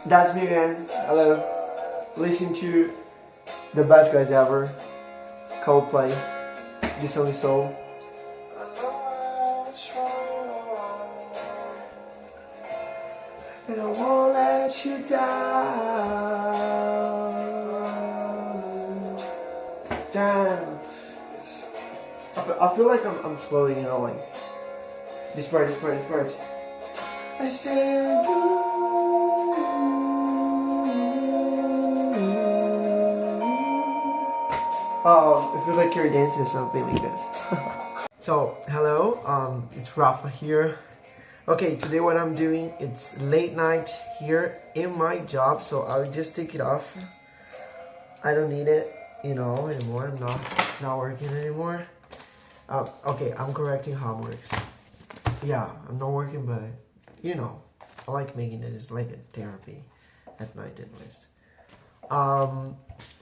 That's me again. Hello. Listen to the best guys ever. Coldplay. This only soul. And I won't let you down. Damn. I feel like I'm slowly, like this part. I said oh, it feels like you're dancing or something like this. So, hello, it's Rafa here. Okay, today what I'm doing, it's late night here in my job, so I'll just take it off. I don't need it, anymore. I'm not working anymore. Okay, I'm correcting how it works. Yeah, I'm not working, but I like making it. It's like a therapy at night at least.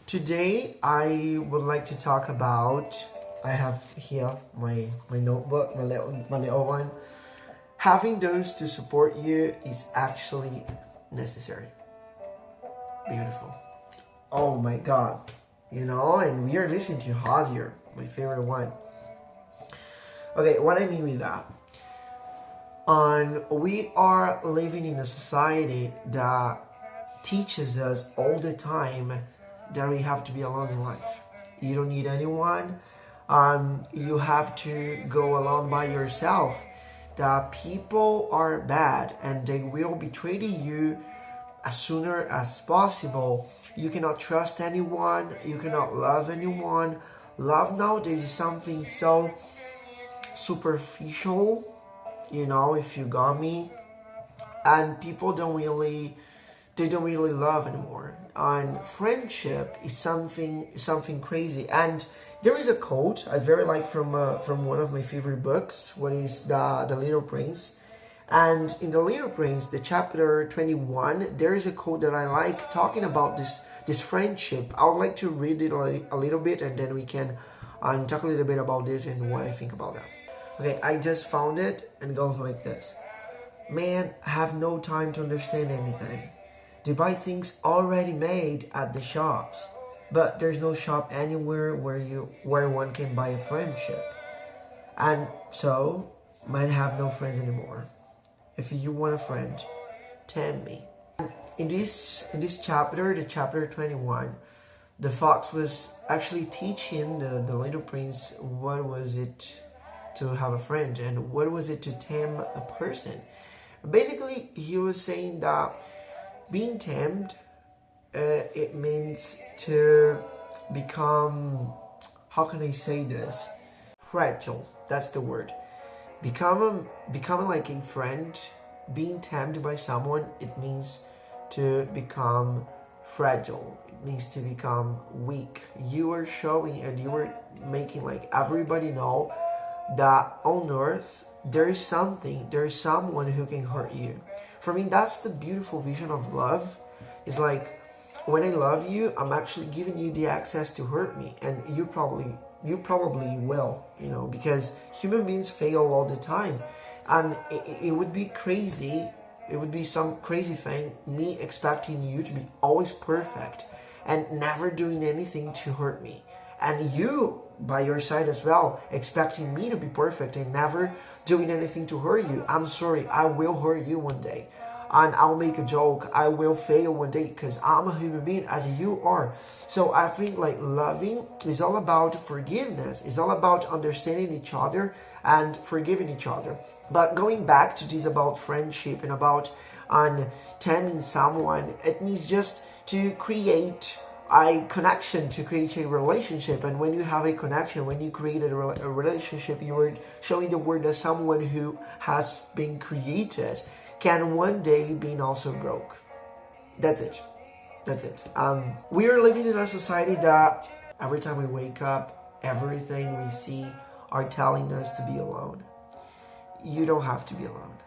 Today I would like to talk about, I have here my notebook, my little one. Having those to support you is actually necessary. Beautiful. Oh my God. And we are listening to Hosier, my favorite one. Okay, what I mean with that. We are living in a society that teaches us all the time that we have to be alone in life. You don't need anyone. You have to go alone by yourself. That people are bad and they will betray you as sooner as possible. You cannot trust anyone. You cannot love anyone. Love nowadays is something so superficial, if you got me. And people don't really love anymore. And friendship is something crazy. And there is a quote I very like from one of my favorite books, what is the Little Prince. And in the Little Prince, the chapter 21, there is a quote that I like talking about this friendship. I would like to read it a little bit, and then we can talk a little bit about this and what I think about that. Okay, I just found it, and it goes like this. Men have no time to understand anything. They buy things already made at the shops, but there's no shop anywhere where one can buy a friendship. And so, men have no friends anymore. If you want a friend, tell me. In this chapter, the chapter 21, the fox was actually teaching the little prince what was it to have a friend and what was it to tame a person. Basically, he was saying that being tamed, it means to become, how can I say this? Fragile, that's the word. Becoming like a friend, being tamed by someone, it means to become fragile. It means to become weak. You are showing and you are making like everybody know that on earth, there is someone who can hurt you. For me, that's the beautiful vision of love. It's like, when I love you, I'm actually giving you the access to hurt me, and you probably will, because human beings fail all the time, and it would be crazy. It would be some crazy thing, me expecting you to be always perfect and never doing anything to hurt me, and you by your side as well, expecting me to be perfect and never doing anything to hurt you. I'm sorry, I will hurt you one day. And I'll make a joke, I will fail one day because I'm a human being as you are. So I think like loving is all about forgiveness. It's all about understanding each other and forgiving each other. But going back to this about friendship and about taming someone, it means just to create a connection, to create a relationship. And when you have a connection, when you create a relationship, you are showing the world that someone who has been created can one day be also broke. That's it. We are living in a society that every time we wake up, everything we see are telling us to be alone. You don't have to be alone.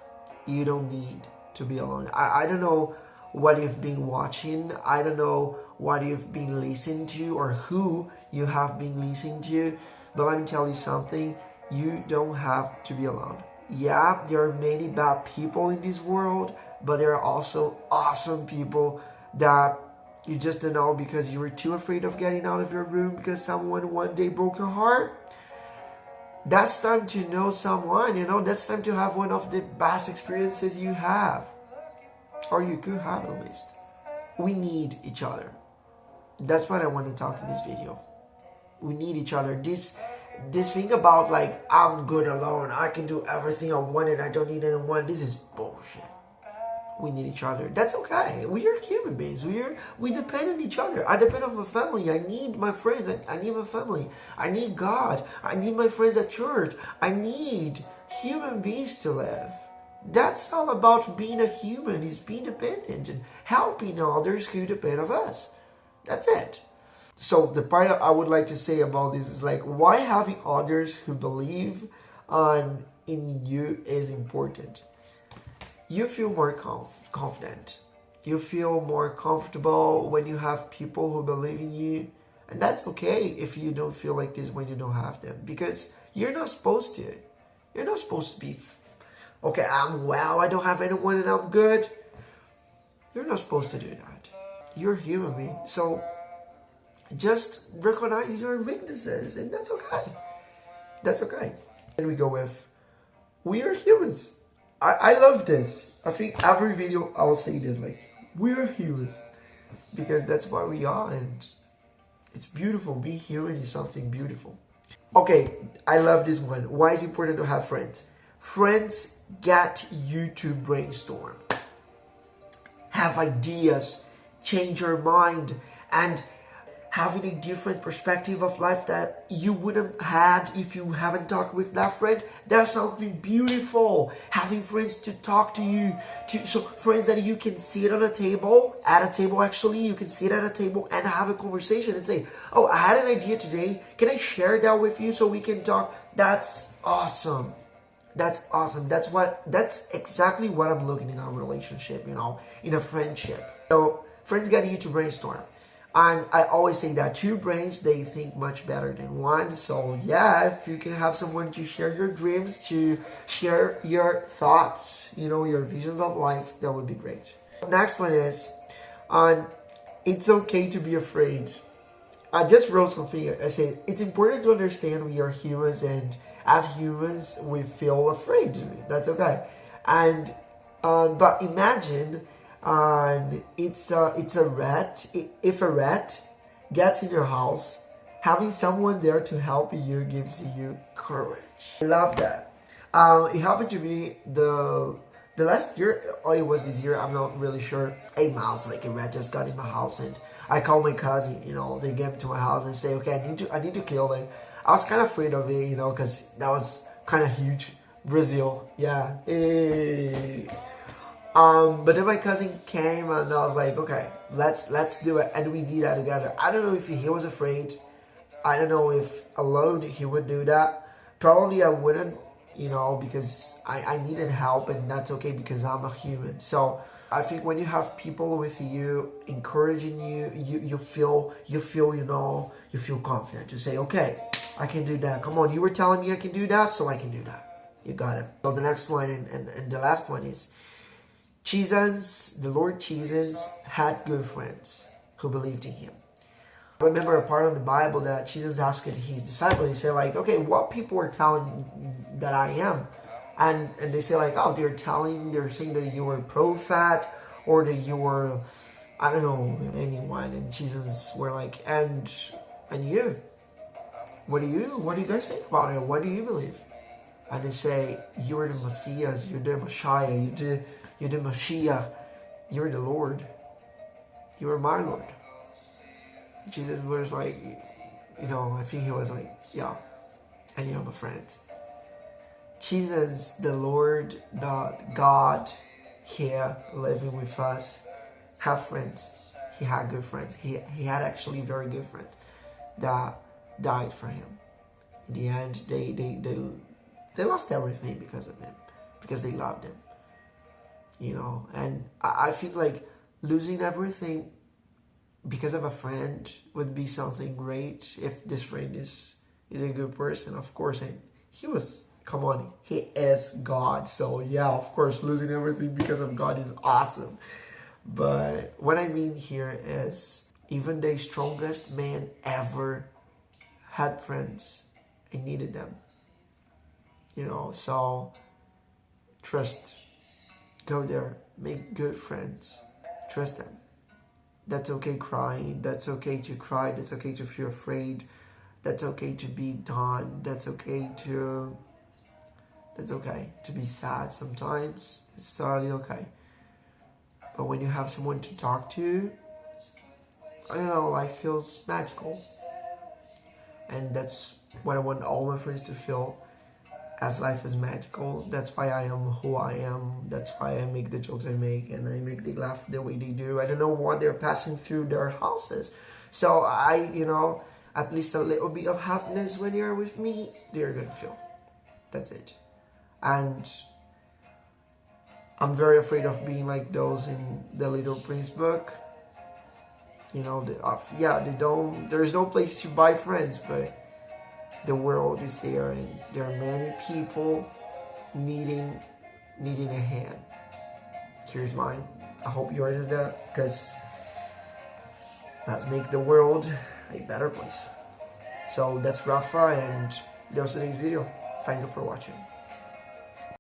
You don't need to be alone. I don't know what you've been watching. I don't know what you've been listening to or who you have been listening to. But let me tell you something. You don't have to be alone. Yeah, there are many bad people in this world, but there are also awesome people that you just don't know because you were too afraid of getting out of your room because someone one day broke your heart. That's time to know someone, that's time to have one of the best experiences you have, or you could have at least. We need each other. That's what I want to talk in this video. We need each other. This thing about like, I'm good alone, I can do everything I want and I don't need anyone, this is bullshit. We need each other. That's okay. We are human beings. We depend on each other. I depend on my family. I need my friends. I need my family. I need God. I need my friends at church. I need human beings to live. That's all about being a human, is being dependent and helping others who depend on us. That's it. So the part I would like to say about this is like, why having others who believe in you is important. You feel more confident. You feel more comfortable when you have people who believe in you. And that's okay if you don't feel like this when you don't have them. Because you're not supposed to. You're not supposed to be, okay, I'm well, I don't have anyone and I'm good. You're not supposed to do that. You're a human being. So just recognize your weaknesses and that's okay. That's okay. And we go with, we are humans. I love this. I think every video I'll say this, like, we're humans. Because that's what we are and it's beautiful. Being human is something beautiful. Okay, I love this one. Why is it important to have friends? Friends get you to brainstorm, have ideas, change your mind, and having a different perspective of life that you would have had if you haven't talked with that friend. There's something beautiful. Having friends to talk to you, so friends that you can sit at a table actually, you can sit at a table and have a conversation and say, oh, I had an idea today. Can I share that with you so we can talk? That's awesome. That's awesome. That's exactly what I'm looking in our relationship, in a friendship. So friends get you to brainstorm. And I always say that two brains, they think much better than one. So yeah, if you can have someone to share your dreams, to share your thoughts, your visions of life, that would be great. Next one is, it's okay to be afraid. I just wrote something. I said, it's important to understand we are humans, and as humans, we feel afraid. That's okay. And, but imagine, it's a rat. If a rat gets in your house, having someone there to help you gives you courage. I love that. It happened to me the last year, or it was this year, I'm not really sure. A mouse, like a rat, just got in my house, and I called my cousin. They came to my house and say, okay, I need to kill them. I was kind of afraid of it, because that was kind of huge. Brazil, yeah. But then my cousin came and I was like, okay, let's do it. And we did that together. I don't know if he was afraid. I don't know if alone he would do that. Probably I wouldn't, because I needed help, and that's okay because I'm a human. So I think when you have people with you, encouraging you, you feel confident to say, okay, I can do that. Come on, you were telling me I can do that, so I can do that. You got it. So the next one and the last one is, the Lord Jesus had good friends who believed in him. I remember a part of the Bible that Jesus asked his disciples, he said like, okay, what people are telling that I am? And they say like, oh, they're saying that you were a prophet, or that you were, I don't know, anyone. And Jesus were like, and you? What do you guys think about it? What do you believe? And they say, you are the Messiah, you're the Messiah, you're the Mashiach, you're the Lord, you are my Lord. Jesus was like, I think he was like, yeah, and you're my friend. Jesus, the Lord, the God here living with us, have friends. He had good friends. He had actually very good friends that died for him. In the end, they lost everything because of him, because they loved him. And I feel like losing everything because of a friend would be something great if this friend is a good person, of course. And he was Come on, he is God. So yeah, of course, losing everything because of God is awesome. But what I mean here is, even the strongest man ever had friends and needed them. You know, so trust. Go there. Make good friends. Trust them. That's okay crying. That's okay to cry. That's okay to feel afraid. That's okay to be done. That's okay to be sad sometimes. It's totally okay. But when you have someone to talk to, I don't know, life feels magical. And that's what I want all my friends to feel, as life is magical. That's why I am who I am. That's why I make the jokes I make, and I make them laugh the way they do. I don't know what they're passing through their houses. So I, at least a little bit of happiness when you're with me, they're gonna feel. That's it. And I'm very afraid of being like those in the Little Prince book. They don't. There's no place to buy friends, but the world is there, and there are many people needing a hand. Here's mine. I hope yours is that, because let's make the world a better place. So that's Rafa, and that was today's video. Thank you for watching.